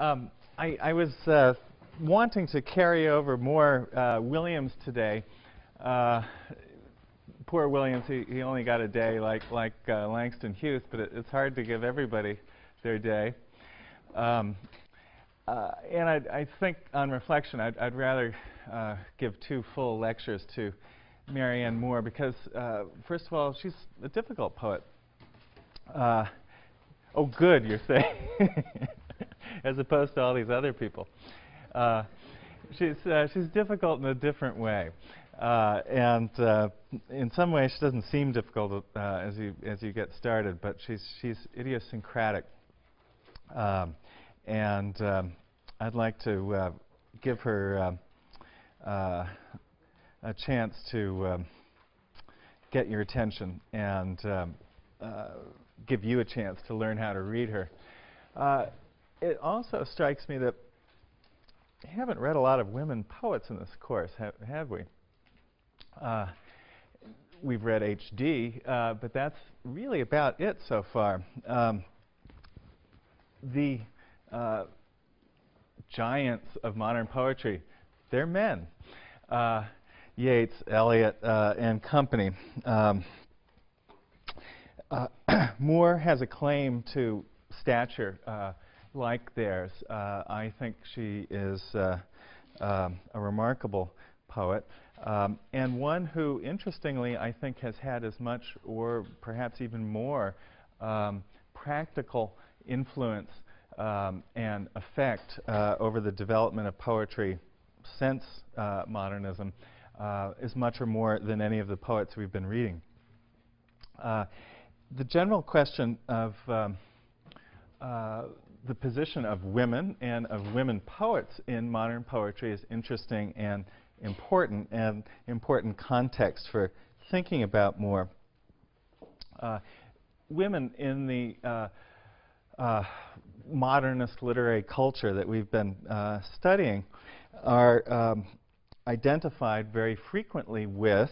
I was wanting to carry over more Williams today. Poor Williams, he only got a day like Langston Hughes, but it's hard to give everybody their day. And I think, on reflection, I'd rather give 2 full lectures to Marianne Moore because, first of all, she's a difficult poet. Oh, good, you're saying, as opposed to all these other people. She's difficult in a different way, and in some ways she doesn't seem difficult as you get started, but she's idiosyncratic, and I'd like to give her a chance to get your attention and give you a chance to learn how to read her. It also strikes me that we haven't read a lot of women poets in this course, have we? We've read H.D., but that's really about it so far. The giants of modern poetry, they're men. Yeats, Eliot, and company. Moore has a claim to stature like theirs. I think she is a remarkable poet, and one who, interestingly, I think has had as much or perhaps even more practical influence and effect over the development of poetry since modernism, as much or more than any of the poets we've been reading. The general question of the position of women and of women poets in modern poetry is interesting and important context for thinking about more. Women in the modernist literary culture that we've been studying are identified very frequently with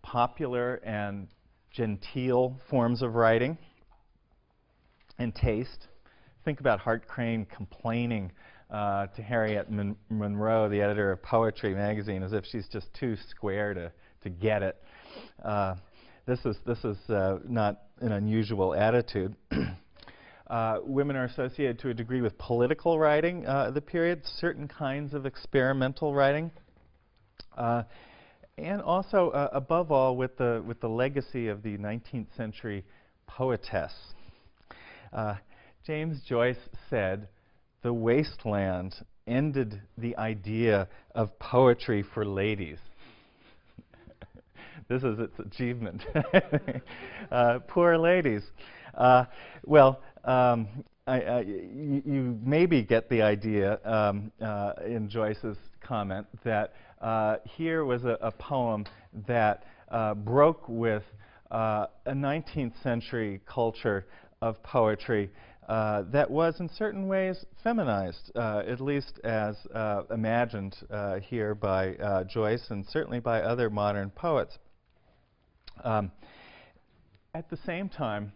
popular and genteel forms of writing and taste. Think about Hart Crane complaining to Harriet Monroe, the editor of Poetry magazine, as if she's just too square to get it. This is not an unusual attitude. Women are associated to a degree with political writing the period, certain kinds of experimental writing, and also, above all, with the legacy of the 19th century poetess. James Joyce said, "The wasteland ended the idea of poetry for ladies." This is its achievement. Poor ladies. Well, you maybe get the idea in Joyce's comment that here was a poem that broke with a 19th century culture of poetry that was in certain ways feminized, at least as imagined here by Joyce and certainly by other modern poets. At the same time,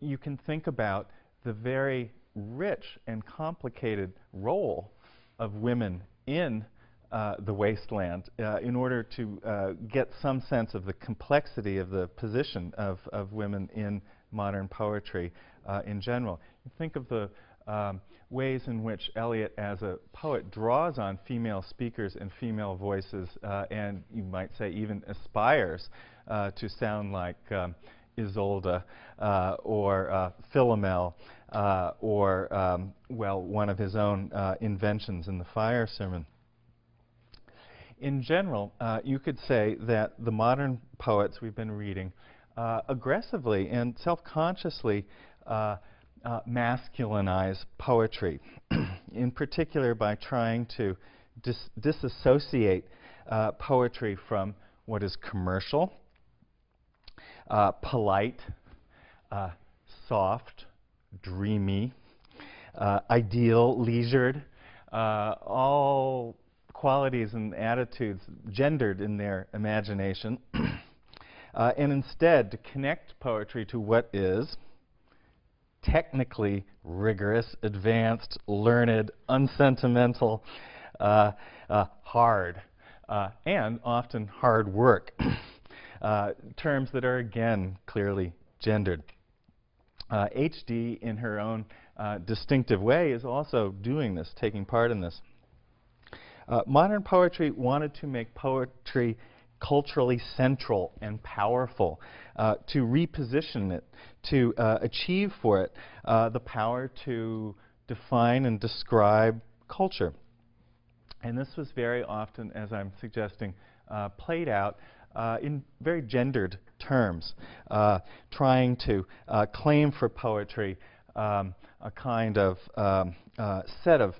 you can think about the very rich and complicated role of women in the wasteland in order to get some sense of the complexity of the position of women in modern poetry in general. You think of the ways in which Eliot, as a poet, draws on female speakers and female voices, and you might say even aspires to sound like Isolde or Philomel or, well, one of his own inventions in the Fire Sermon. In general, you could say that the modern poets we've been reading aggressively and self-consciously masculinize poetry, in particular by trying to disassociate poetry from what is commercial, polite, soft, dreamy, ideal, leisured, all qualities and attitudes gendered in their imagination, and instead to connect poetry to what is technically rigorous, advanced, learned, unsentimental, hard, and often hard work. Terms that are, again, clearly gendered. HD, in her own distinctive way, is also doing this, taking part in this. Modern poetry wanted to make poetry culturally central and powerful, to reposition it, to achieve for it the power to define and describe culture. And this was very often, as I'm suggesting, played out in very gendered terms, trying to claim for poetry a kind of set of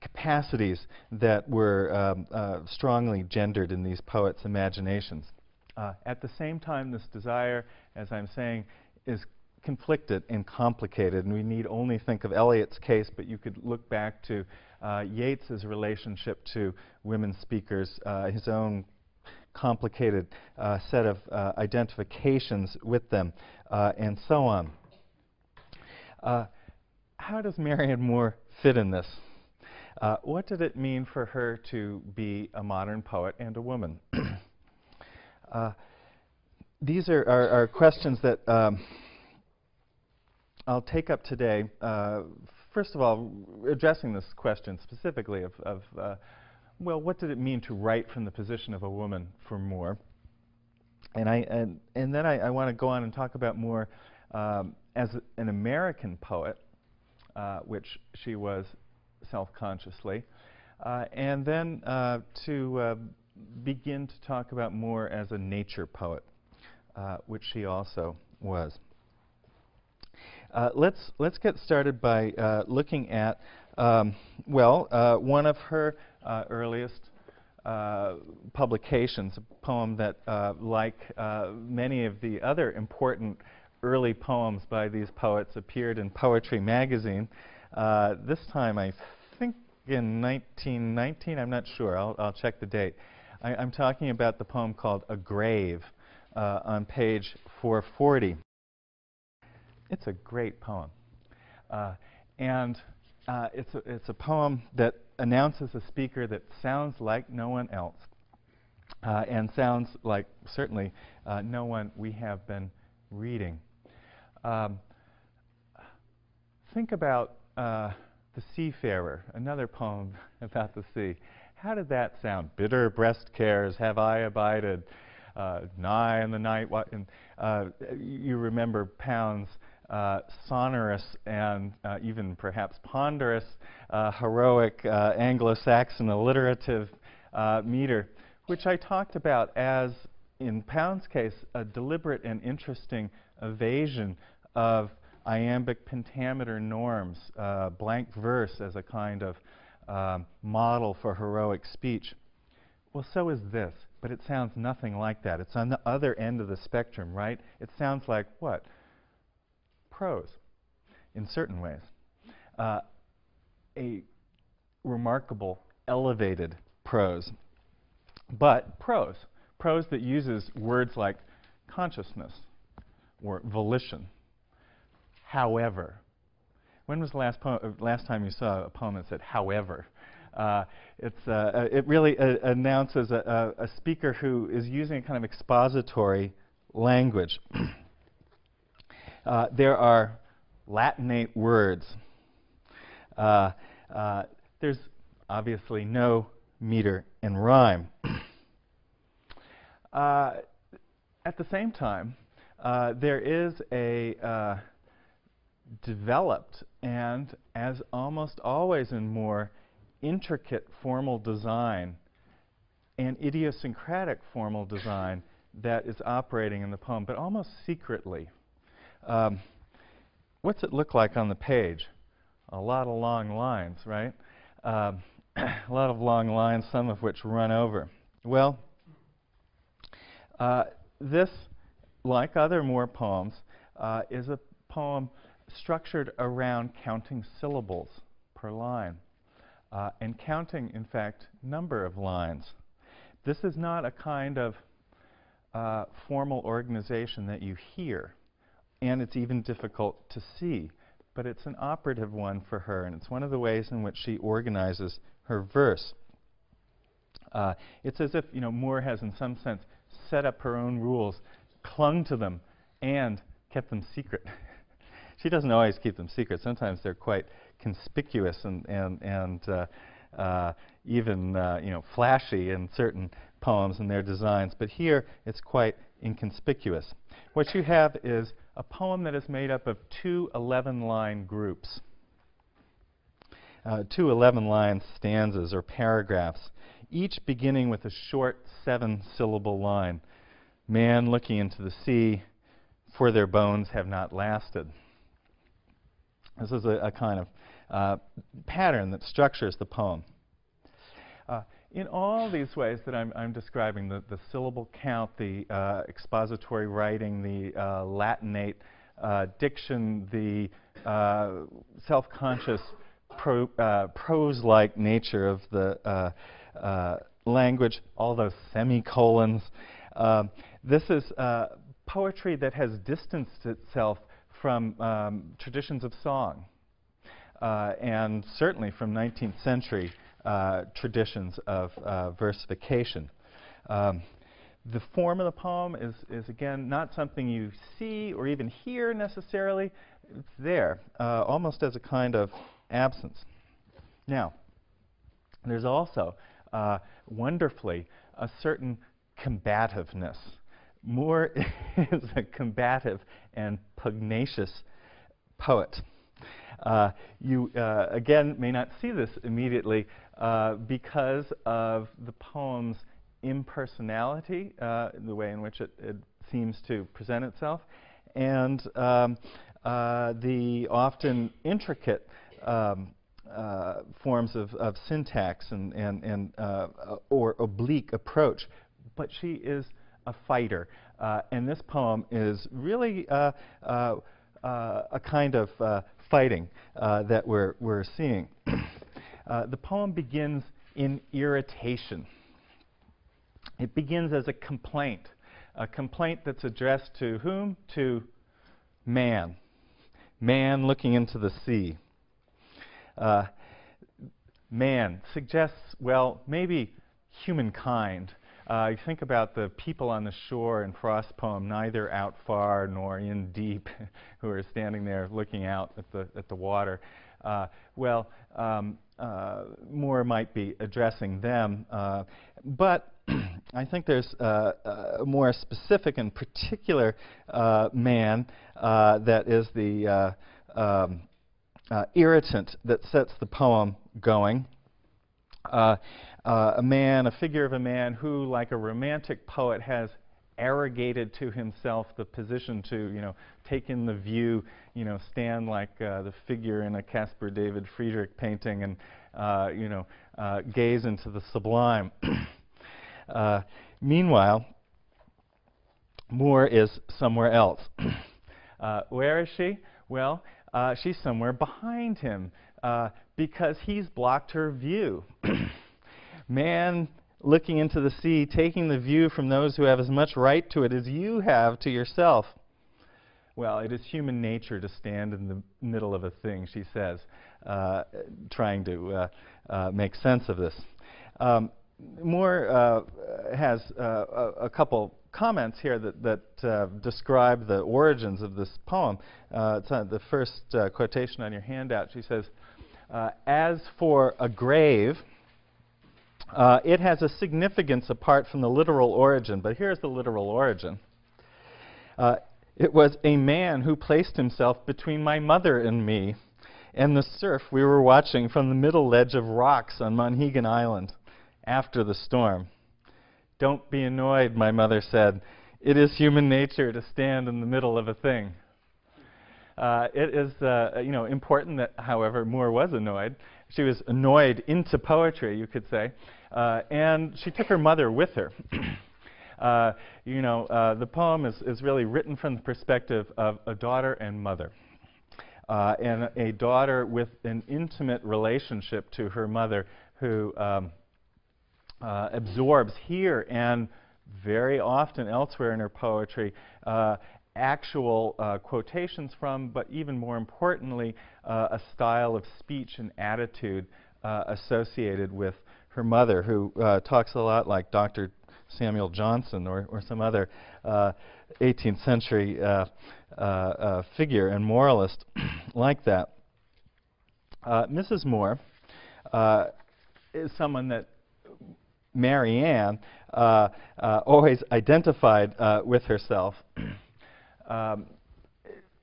capacities that were strongly gendered in these poets' imaginations. At the same time, this desire, as I'm saying, is conflicted and complicated, and we need only think of Eliot's case, but you could look back to Yeats's relationship to women speakers, his own complicated set of identifications with them, and so on. How does Marianne Moore fit in this? What did it mean for her to be a modern poet and a woman? These are questions that I'll take up today. First of all, addressing this question specifically of well, what did it mean to write from the position of a woman for Moore? And then I want to go on and talk about Moore as an American poet, which she was self-consciously, and then to begin to talk about Moore as a nature poet, which she also was. Let's get started by looking at one of her earliest publications, a poem that, like many of the other important early poems by these poets, appeared in Poetry magazine. This time, I think in 1919, I'm not sure, I'll check the date. I'm talking about the poem called A Grave on page 440. It's a great poem. And it's a poem that announces a speaker that sounds like no one else, and sounds like certainly no one we have been reading. Think about The Seafarer, another poem about the sea. How did that sound? Bitter breast cares have I abided, nigh in the night. You remember Pound's sonorous and even perhaps ponderous, heroic Anglo-Saxon alliterative meter, which I talked about as, in Pound's case, a deliberate and interesting evasion of iambic pentameter norms, blank verse as a kind of model for heroic speech. Well, so is this, but it sounds nothing like that. It's on the other end of the spectrum, right? It sounds like what? Prose, in certain ways. A remarkable, elevated prose. But prose that uses words like consciousness or volition. However. When was the last time you saw a poem that said however? It really announces a speaker who is using a kind of expository language. There are Latinate words. There's obviously no meter and rhyme. At the same time, there is a developed and, as almost always in Moore, intricate formal design and idiosyncratic formal design that is operating in the poem, but almost secretly. What's it look like on the page? A lot of long lines, right? A lot of long lines, some of which run over. Well, this, like other Moore poems, is a poem structured around counting syllables per line, and counting, in fact, number of lines. This is not a kind of formal organization that you hear and it's even difficult to see. But it's an operative one for her, and it's one of the ways in which she organizes her verse. It's as if, Moore has, in some sense, set up her own rules, clung to them, and kept them secret. She doesn't always keep them secret. Sometimes they're quite conspicuous and even flashy in certain poems and their designs. But here, it's quite inconspicuous. What you have is a poem that is made up of two 11-line groups, two 11-line stanzas or paragraphs, each beginning with a short 7-syllable line. Man looking into the sea, for their bones have not lasted. This is a kind of pattern that structures the poem. In all these ways that I'm describing, the syllable count, the expository writing, the Latinate diction, the self-conscious prose-like nature of the language, all those semicolons. This is poetry that has distanced itself from traditions of song, and certainly from 19th century traditions of versification. The form of the poem is again not something you see or even hear necessarily. It's there, almost as a kind of absence. Now, there's also wonderfully a certain combativeness. Moore is a combative and pugnacious poet. You, again, may not see this immediately because of the poem's impersonality, the way in which it seems to present itself, and the often intricate forms of syntax or oblique approach. But she is a fighter, and this poem is really a kind of fighting that we're seeing. The poem begins in irritation. It begins as a complaint that's addressed to whom? To man. Man looking into the sea. Man suggests, well, maybe humankind. You think about the people on the shore in Frost's poem, neither out far nor in deep, who are standing there looking out at the water. Moore might be addressing them, but I think there's a more specific and particular man that is the irritant that sets the poem going. A figure of a man who, like a romantic poet, has arrogated to himself the position to, take in the view, stand like the figure in a Caspar David Friedrich painting and, gaze into the sublime. Meanwhile, Moore is somewhere else. Where is she? Well, she's somewhere behind him because he's blocked her view. Man looking into the sea, taking the view from those who have as much right to it as you have to yourself. Well, it is human nature to stand in the middle of a thing, she says, trying to make sense of this. Moore has a couple comments here that describe the origins of this poem. It's the first quotation on your handout. She says, as for a grave, it has a significance apart from the literal origin, but here's the literal origin. It was a man who placed himself between my mother and me and the surf we were watching from the middle ledge of rocks on Monhegan Island after the storm. Don't be annoyed, my mother said. It is human nature to stand in the middle of a thing. It is important that, however, Moore was annoyed. She was annoyed into poetry, you could say, and she took her mother with her. The poem is really written from the perspective of a daughter and mother, and a daughter with an intimate relationship to her mother who absorbs here and very often elsewhere in her poetry actual quotations from, but even more importantly, a style of speech and attitude associated with her mother, who talks a lot like Dr. Samuel Johnson or some other 18th century figure and moralist like that. Mrs. Moore is someone that Marianne always identified with herself.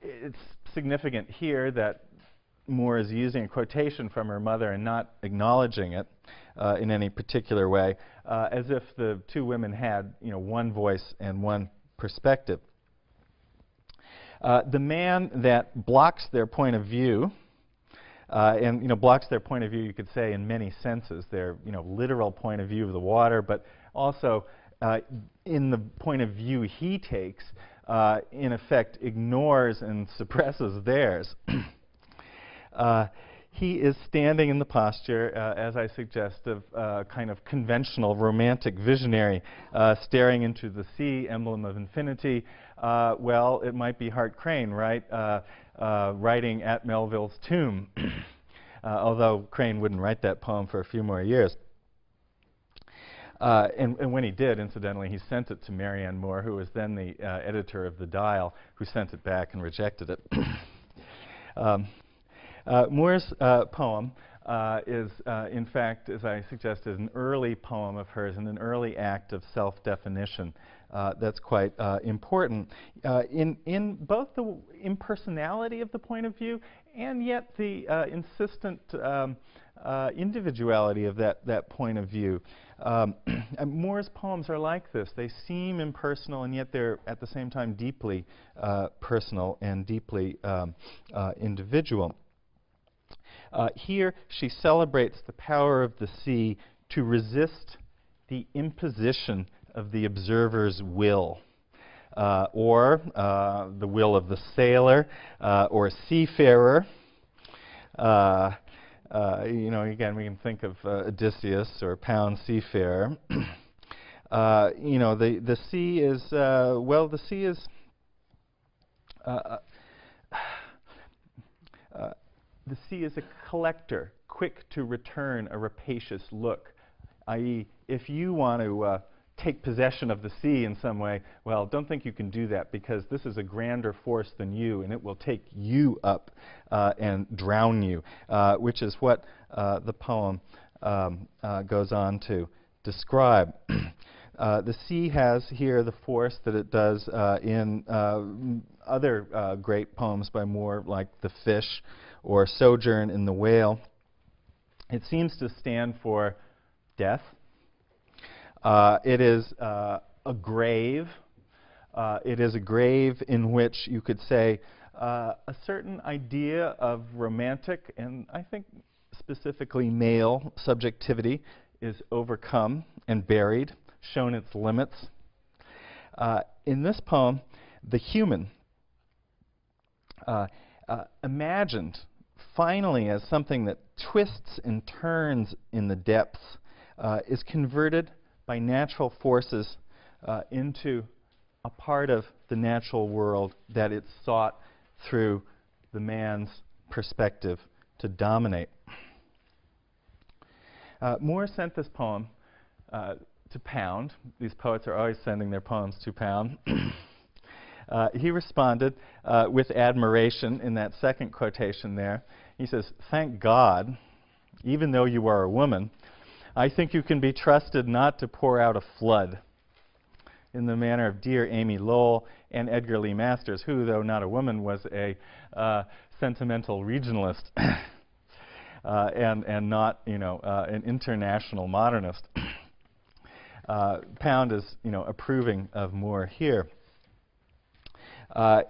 It's significant here that Moore is using a quotation from her mother and not acknowledging it in any particular way, as if the two women had, one voice and one perspective. The man that blocks their point of view, and blocks their point of view, you could say, in many senses. Their literal point of view of the water, but also in the point of view he takes, in effect ignores and suppresses theirs. He is standing in the posture, as I suggest, of kind of conventional romantic visionary, staring into the sea, emblem of infinity. Well, it might be Hart Crane, right? Writing at Melville's tomb, although Crane wouldn't write that poem for a few more years. And when he did, incidentally, he sent it to Marianne Moore, who was then the editor of the Dial, who sent it back and rejected it. Moore's poem is, in fact, as I suggested, an early poem of hers and an early act of self-definition that's quite important in both the impersonality of the point of view and yet the insistent individuality of that point of view. Moore's poems are like this. They seem impersonal, and yet they're at the same time deeply personal and deeply individual. Here she celebrates the power of the sea to resist the imposition of the observer's will, or the will of the sailor or seafarer. Again, we can think of Odysseus or Pound Seafarer. The sea is, the sea is the sea is a collector, quick to return a rapacious look, i.e., if you want to take possession of the sea in some way, well, don't think you can do that, because this is a grander force than you, and it will take you up and drown you, which is what the poem goes on to describe. The sea has here the force that it does in other great poems by Moore, like The Fish or Sojourn in the Whale. It seems to stand for death. It is a grave. It is a grave in which you could say a certain idea of romantic, and I think specifically male subjectivity, is overcome and buried, shown its limits. In this poem, the human, imagined finally as something that twists and turns in the depths, is converted by natural forces into a part of the natural world that it sought through the man's perspective to dominate. Moore sent this poem to Pound. These poets are always sending their poems to Pound. He responded with admiration in that second quotation there. He says, "Thank God, even though you are a woman, I think you can be trusted not to pour out a flood," in the manner of dear Amy Lowell and Edgar Lee Masters, who, though not a woman, was a sentimental regionalist and not, an international modernist. Pound is, approving of Moore here.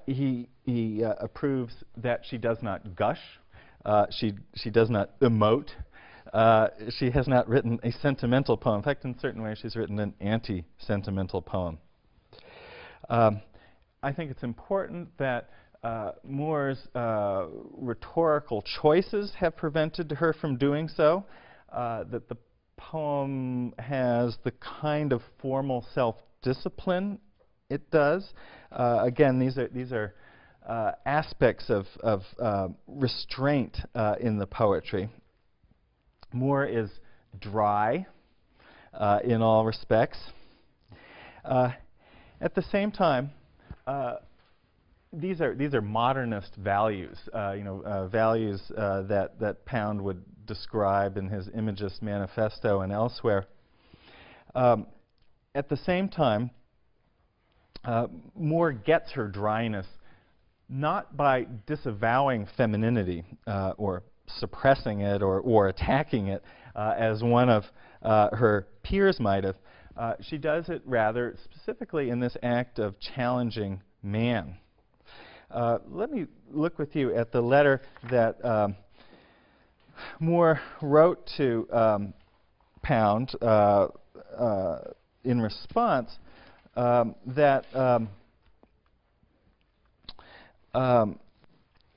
He approves that she does not gush, she does not emote. She has not written a sentimental poem. In fact, in certain ways, she's written an anti-sentimental poem. I think it's important that Moore's rhetorical choices have prevented her from doing so, that the poem has the kind of formal self-discipline it does. Again, these are aspects of restraint in the poetry. Moore is dry in all respects. At the same time, these are modernist values, values that Pound would describe in his Imagist Manifesto and elsewhere. At the same time, Moore gets her dryness not by disavowing femininity or suppressing it or attacking it as one of her peers might have. She does it rather specifically in this act of challenging man. Let me look with you at the letter that Moore wrote to Pound in response that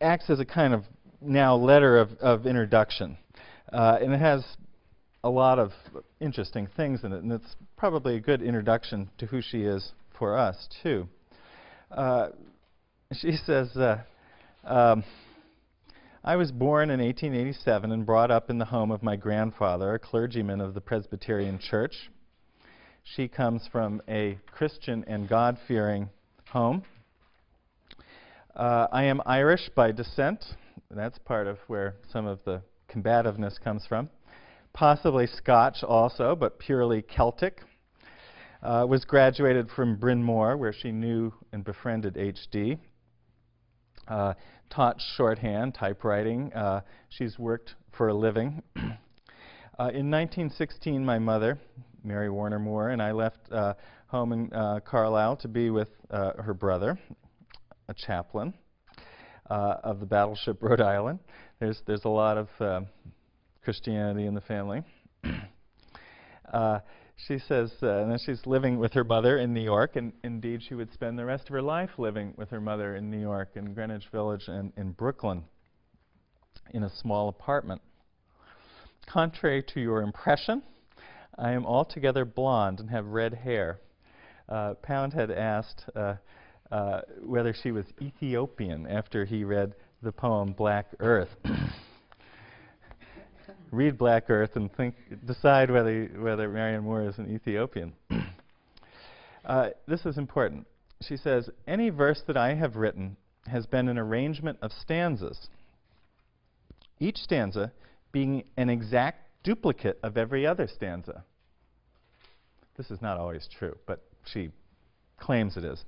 acts as a kind of now letter of introduction. And it has a lot of interesting things in it, and it's probably a good introduction to who she is for us, too. She says, I was born in 1887 and brought up in the home of my grandfather, a clergyman of the Presbyterian Church. She comes from a Christian and God-fearing home. I am Irish by descent. That's part of where some of the combativeness comes from. Possibly Scotch also, but purely Celtic. Was graduated from Bryn Mawr, where she knew and befriended H.D. Taught shorthand, typewriting. She's worked for a living. In 1916, my mother, Mary Warner Moore, and I left home in Carlisle to be with her brother, a chaplain of the battleship Rhode Island. There's a lot of Christianity in the family. She says, and then she's living with her mother in New York, and indeed she would spend the rest of her life living with her mother in New York, in Greenwich Village and in Brooklyn, in a small apartment. Contrary to your impression, I am altogether blonde and have red hair. Pound had asked whether she was Ethiopian after he read the poem Black Earth. Read Black Earth and decide whether Marianne Moore is an Ethiopian. This is important. She says, any verse that I have written has been an arrangement of stanzas, each stanza being an exact duplicate of every other stanza. This is not always true, but she claims it is.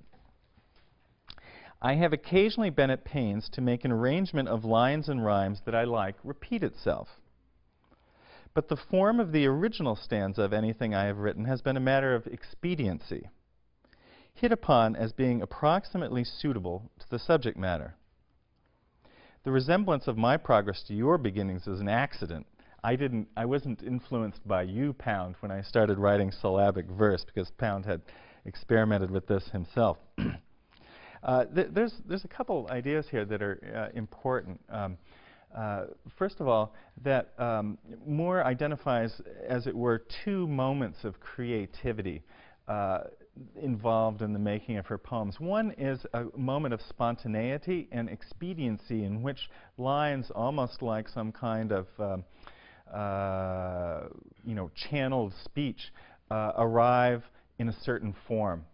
I have occasionally been at pains to make an arrangement of lines and rhymes that I like repeat itself. But the form of the original stanza of anything I have written has been a matter of expediency, hit upon as being approximately suitable to the subject matter. The resemblance of my progress to your beginnings is an accident. I wasn't influenced by you, Pound, when I started writing syllabic verse, because Pound had experimented with this himself. There's a couple ideas here that are important. First of all, that Moore identifies, as it were, two moments of creativity involved in the making of her poems. One is a moment of spontaneity and expediency in which lines, almost like some kind of channeled speech, arrive in a certain form.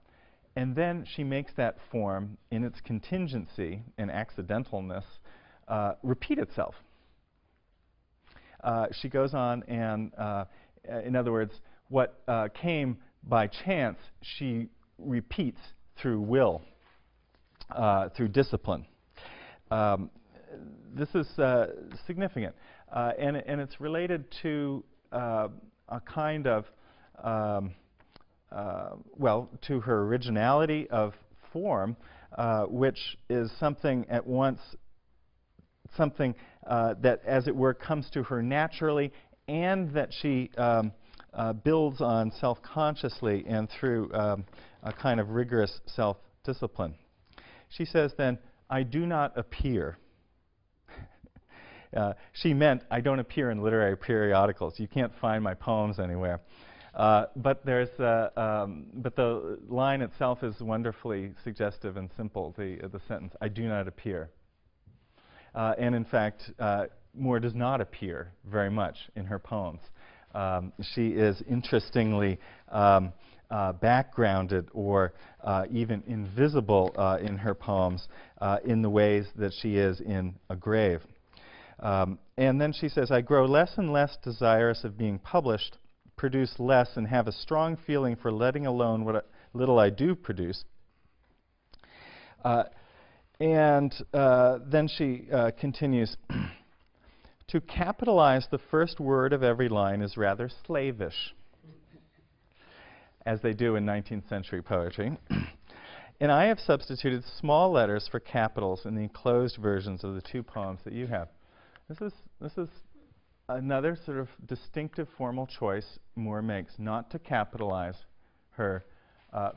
And then she makes that form, in its contingency and accidentalness, repeat itself. She goes on and, in other words, what came by chance, she repeats through will, through discipline. This is significant. And it's related to a kind of, to her originality of form, which is something at once, something that, as it were, comes to her naturally, and that she builds on self-consciously and through a kind of rigorous self-discipline. She says then, I do not appear. She meant, I don't appear in literary periodicals. You can't find my poems anywhere. But the line itself is wonderfully suggestive and simple. The sentence, "I do not appear," and in fact, Moore does not appear very much in her poems. She is interestingly backgrounded or even invisible in her poems in the ways that she is in A Grave. And then she says, "I grow less and less desirous of being published, produce less, and have a strong feeling for letting alone what little I do produce." And then she continues, "To capitalize the first word of every line is rather slavish," as they do in 19th century poetry. "And I have substituted small letters for capitals in the enclosed versions of the two poems that you have." This is another sort of distinctive formal choice Moore makes, not to capitalize her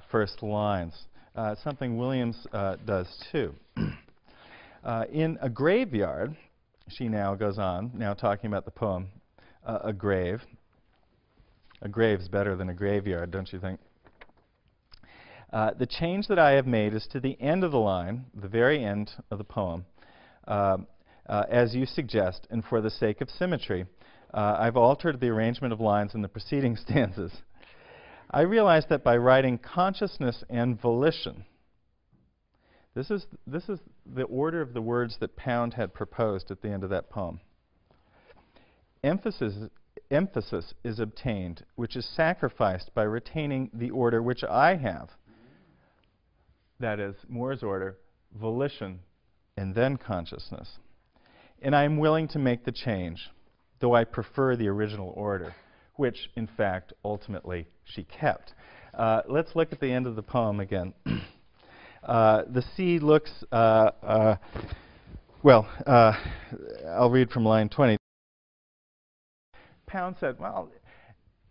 first lines, something Williams does too. In A Graveyard, she now goes on, now talking about the poem A Grave. A grave's better than a graveyard, don't you think? "The change that I have made is to the end of the line, the very end of the poem, as you suggest, and for the sake of symmetry. I've altered the arrangement of lines in the preceding stanzas. I realize that by writing consciousness and volition," this is the order of the words that Pound had proposed at the end of that poem, emphasis is obtained, which is sacrificed by retaining the order which I have." That is, Moore's order, volition, and then consciousness. "And I am willing to make the change, though I prefer the original order," which, in fact, ultimately she kept. Let's look at the end of the poem again. The sea looks, I'll read from line 20. Pound said, "Well,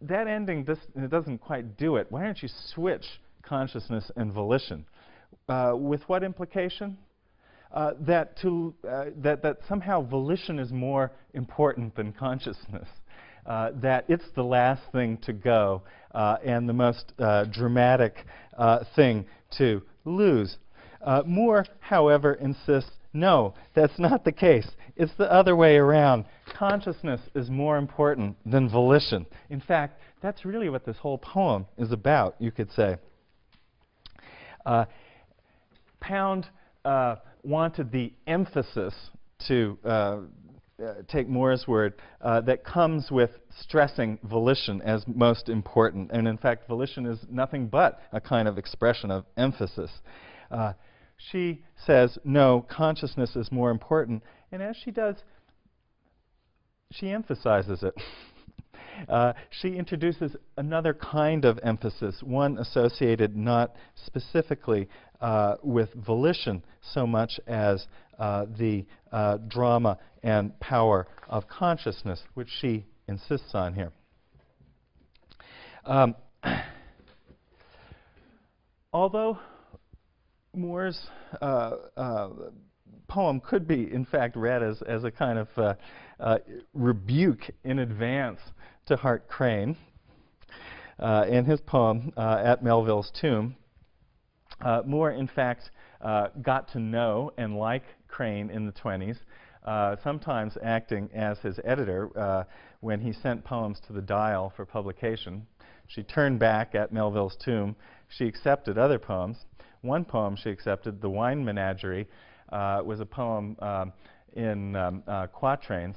that ending doesn't quite do it. Why don't you switch consciousness and volition?" With what implication? That somehow volition is more important than consciousness. That it's the last thing to go and the most dramatic thing to lose. Moore, however, insists, no, that's not the case. It's the other way around. Consciousness is more important than volition. In fact, that's really what this whole poem is about, you could say. Pound wanted the emphasis, to take Moore's word, that comes with stressing volition as most important. And in fact, volition is nothing but a kind of expression of emphasis. She says, no, consciousness is more important. And as she does, she emphasizes it. She introduces another kind of emphasis, one associated not specifically with volition so much as the drama and power of consciousness, which she insists on here. Although Moore's poem could be, in fact, read as a kind of rebuke in advance to Hart Crane, in his poem At Melville's Tomb, Moore, in fact, got to know and like Crane in the 20s, sometimes acting as his editor when he sent poems to the Dial for publication. She turned back At Melville's Tomb. She accepted other poems. One poem she accepted, The Wine Menagerie, was a poem in quatrains.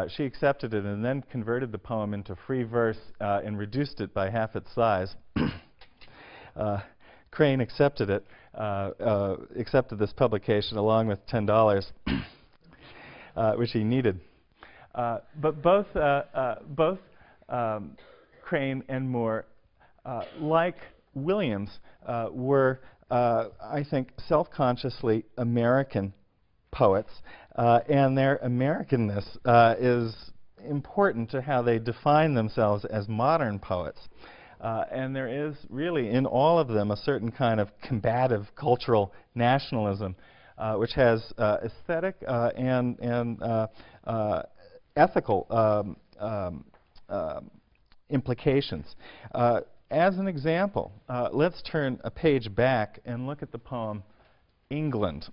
She accepted it and then converted the poem into free verse and reduced it by half its size. Crane accepted it, accepted this publication along with $10, which he needed. But both Crane and Moore, like Williams, were, I think, self-consciously American poets, and their Americanness is important to how they define themselves as modern poets. And there is really in all of them a certain kind of combative cultural nationalism, which has aesthetic and ethical implications. As an example, let's turn a page back and look at the poem England.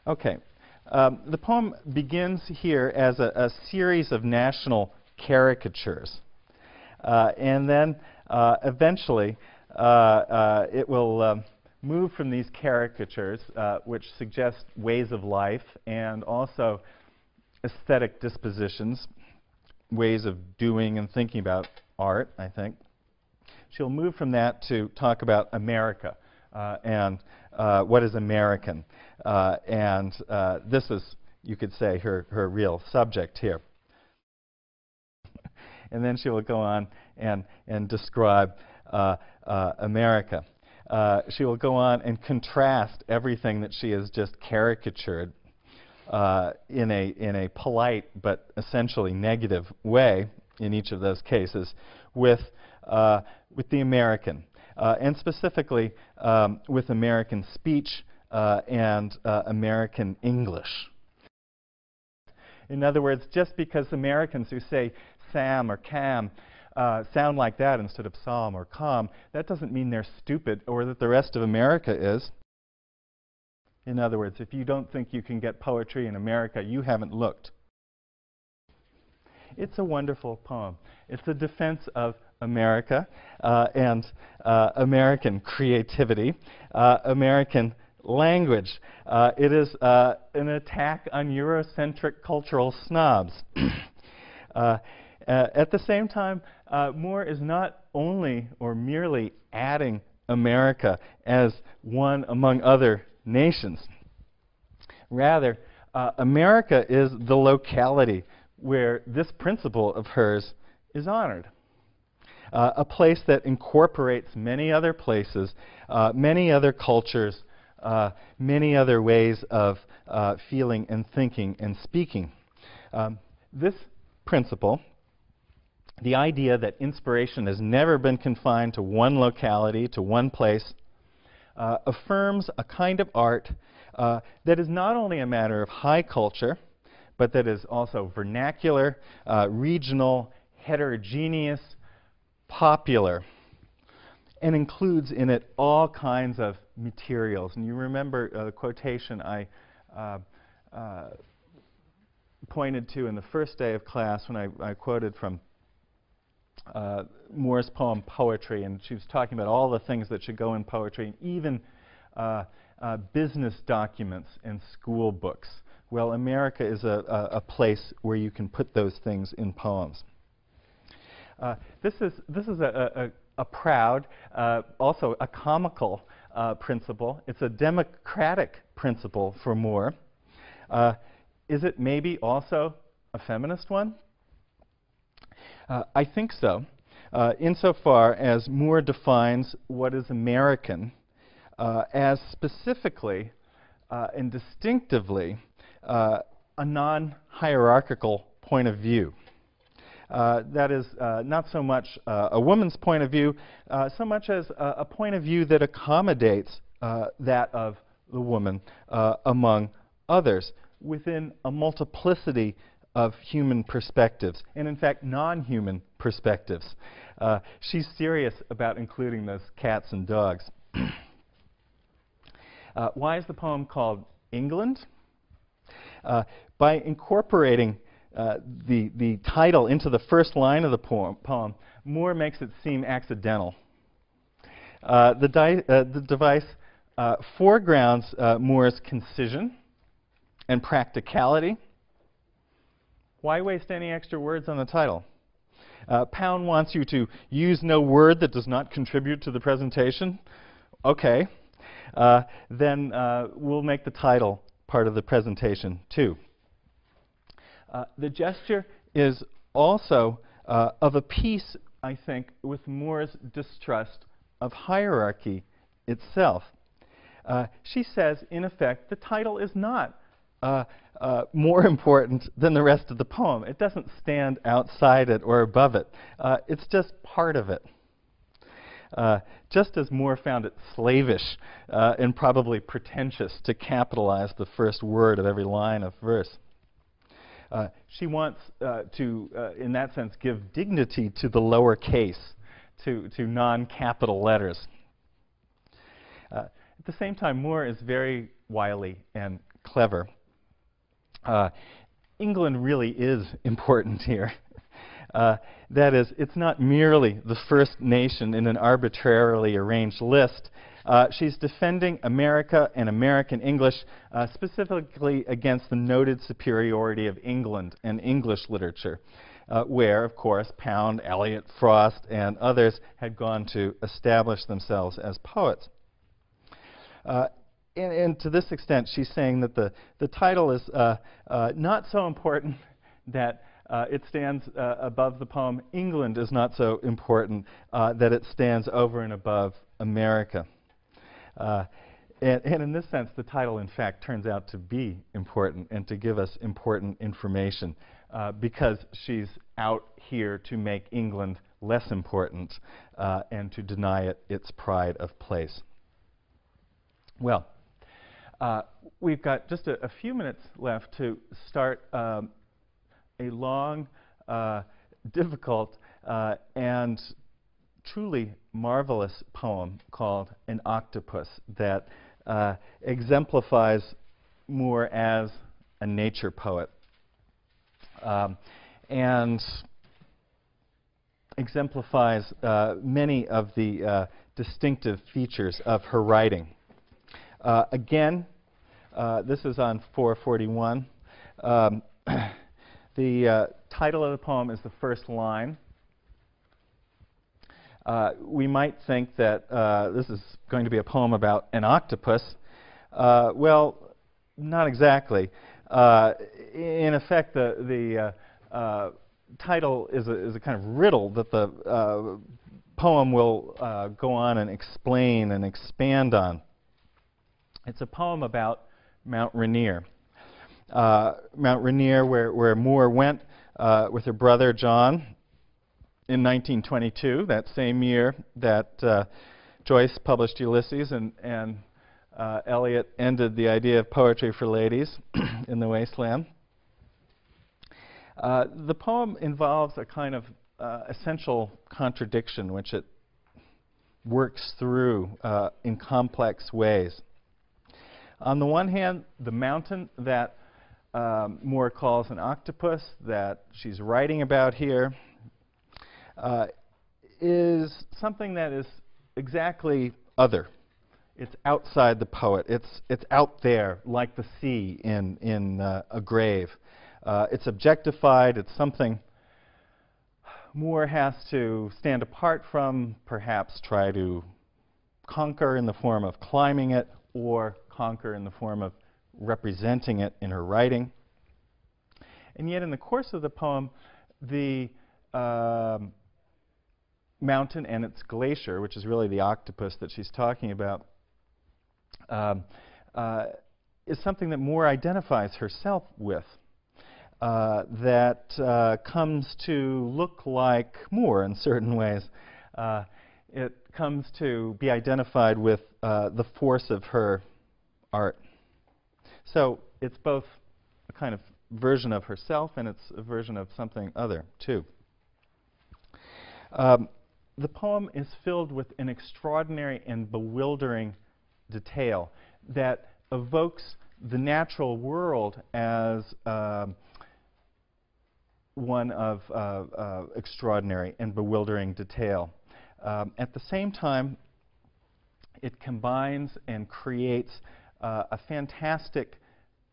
Okay. The poem begins here as a series of national caricatures. And then eventually it will move from these caricatures, which suggest ways of life and also aesthetic dispositions, ways of doing and thinking about art, I think. She'll move from that to talk about America and what is American. And this is, you could say, her real subject here. And then she will go on and describe America. She will go on and contrast everything that she has just caricatured in a polite but essentially negative way in each of those cases with the American, and specifically with American speech and American English. In other words, just because Americans who say Sam or Cam sound like that instead of Psalm or Calm, that doesn't mean they're stupid or that the rest of America is. In other words, if you don't think you can get poetry in America, you haven't looked. It's a wonderful poem. It's a defense of America and American creativity, American language. It is an attack on Eurocentric cultural snobs. At the same time, Moore is not only or merely adding America as one among other nations. Rather, America is the locality where this principle of hers is honored. A place that incorporates many other places, many other cultures, many other ways of feeling and thinking and speaking. This principle, the idea that inspiration has never been confined to one locality, to one place, affirms a kind of art that is not only a matter of high culture, but that is also vernacular, regional, heterogeneous, popular, and includes in it all kinds of materials. And you remember the quotation I pointed to in the first day of class when I quoted from Moore's poem Poetry, and she was talking about all the things that should go in poetry, and even business documents and school books. Well, America is a place where you can put those things in poems. This is a proud, also a comical principle. It's a democratic principle for Moore. Is it maybe also a feminist one? I think so, insofar as Moore defines what is American as specifically and distinctively a non-hierarchical point of view. That is not so much a woman's point of view, so much as a point of view that accommodates that of the woman among others within a multiplicity of human perspectives, and in fact non-human perspectives. She's serious about including those cats and dogs. Why is the poem called England? By incorporating the title into the first line of the poem, Moore makes it seem accidental. The device foregrounds Moore's concision and practicality. Why waste any extra words on the title? Pound wants you to use no word that does not contribute to the presentation. Okay. Then we'll make the title part of the presentation too. The gesture is also of a piece, I think, with Moore's distrust of hierarchy itself. She says, in effect, the title is not more important than the rest of the poem. It doesn't stand outside it or above it. It's just part of it. Just as Moore found it slavish and probably pretentious to capitalize the first word of every line of verse. She wants to, in that sense, give dignity to the lower case, to non-capital letters. At the same time, Moore is very wily and clever. England really is important here. That is, it's not merely the first nation in an arbitrarily arranged list. She's defending America and American English, specifically against the noted superiority of England and English literature, where, of course, Pound, Eliot, Frost, and others had gone to establish themselves as poets. And to this extent, she's saying that the title is not so important that it stands above the poem. England is not so important that it stands over and above America. And in this sense, the title, in fact, turns out to be important and to give us important information because she's out here to make England less important and to deny it its pride of place. Well, we've got just a few minutes left to start a long, difficult, and truly marvelous poem called An Octopus that exemplifies Moore as a nature poet and exemplifies many of the distinctive features of her writing. Again, this is on 441. The title of the poem is the first line. We might think that this is going to be a poem about an octopus. Well, not exactly. In effect, the title is a kind of riddle that the poem will go on and explain and expand on. It's a poem about Mount Rainier. Mount Rainier, where Moore went with her brother John in 1922, that same year that Joyce published Ulysses and Eliot ended the idea of poetry for ladies in the wasteland. The poem involves a kind of essential contradiction which it works through in complex ways. On the one hand, the mountain that Moore calls an octopus that she's writing about here is something that is exactly other. It's outside the poet. It's out there, like the sea in a grave. It's objectified. It's something Moore has to stand apart from, perhaps try to conquer in the form of climbing it, or conquer in the form of representing it in her writing. And yet in the course of the poem, the mountain and its glacier, which is really the octopus that she's talking about, is something that Moore identifies herself with, that comes to look like Moore in certain ways. It comes to be identified with the force of her art. So it's both a kind of version of herself and it's a version of something other, too. The poem is filled with an extraordinary and bewildering detail that evokes the natural world as one of extraordinary and bewildering detail. At the same time, it combines and creates a fantastic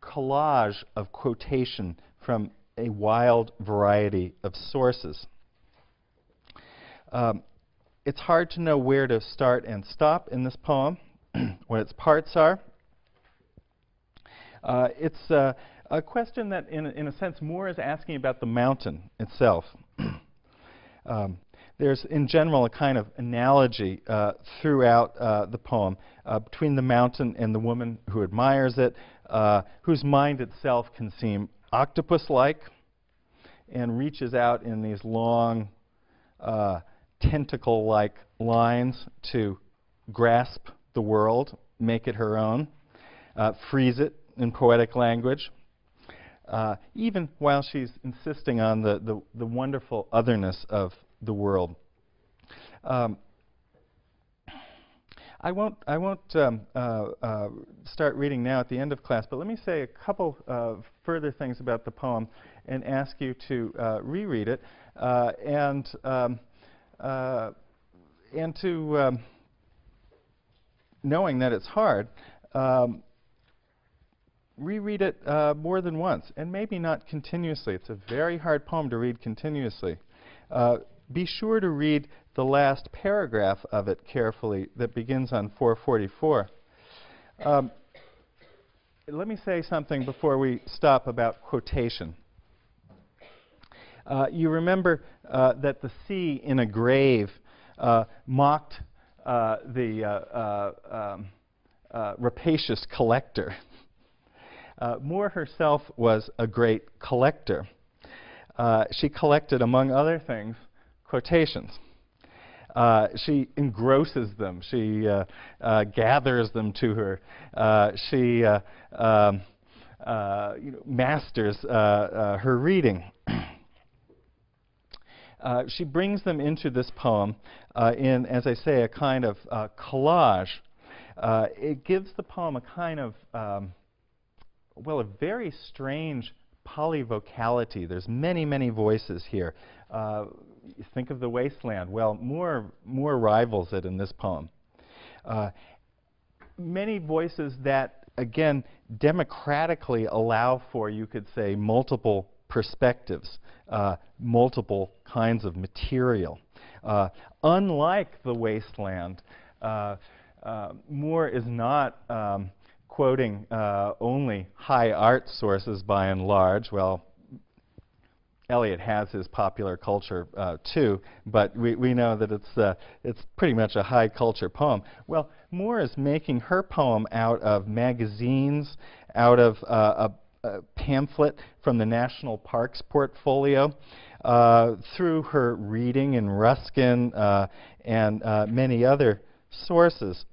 collage of quotation from a wild variety of sources. It's hard to know where to start and stop in this poem, what its parts are. It's a question that, in a sense, Moore is asking about the mountain itself. There's, in general, a kind of analogy throughout the poem between the mountain and the woman who admires it, whose mind itself can seem octopus-like and reaches out in these long, tentacle-like lines to grasp the world, make it her own, freeze it in poetic language. even while she's insisting on the wonderful otherness of the world. I won't start reading now at the end of class, but let me say a couple of further things about the poem and ask you to reread it and to, knowing that it's hard, reread it more than once, and maybe not continuously. It's a very hard poem to read continuously. Be sure to read the last paragraph of it carefully that begins on 444. Let me say something before we stop about quotation. You remember that the sea in a grave mocked the rapacious collector. Moore herself was a great collector. She collected, among other things, quotations. She engrosses them. She gathers them to her. She masters her reading. She brings them into this poem in, as I say, a kind of collage. It gives the poem a kind of, well, a very strange polyvocality. There's many, many voices here. Think of the wasteland. Well, Moore rivals it in this poem. Many voices that, again, democratically allow for, you could say, multiple perspectives, multiple kinds of material. Unlike the wasteland, Moore is not quoting only high art sources by and large. Well, Eliot has his popular culture too, but we know that it's pretty much a high culture poem. Well, Moore is making her poem out of magazines, out of a pamphlet from the National Parks portfolio, through her reading in Ruskin and many other sources.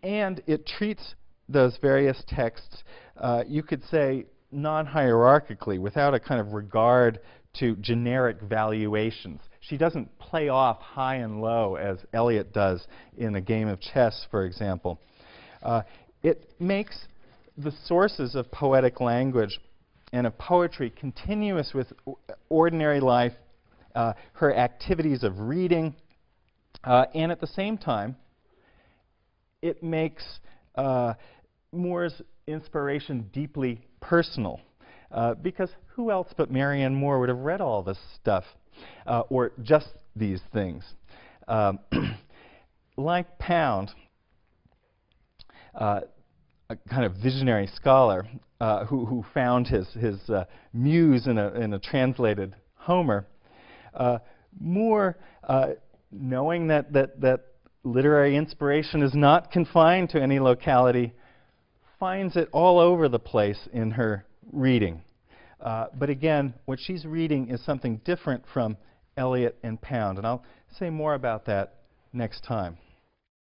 And it treats those various texts, you could say, non-hierarchically, without a kind of regard to generic valuations. She doesn't play off high and low as Eliot does in a game of chess, for example. It makes the sources of poetic language and of poetry continuous with ordinary life, her activities of reading, and at the same time, it makes Moore's inspiration deeply personal, because who else but Marianne Moore would have read all this stuff, or just these things? Like Pound, a kind of visionary scholar who found his muse in a translated Homer, Moore, knowing that literary inspiration is not confined to any locality, finds it all over the place in her reading. But again, what she's reading is something different from Eliot and Pound, and I'll say more about that next time.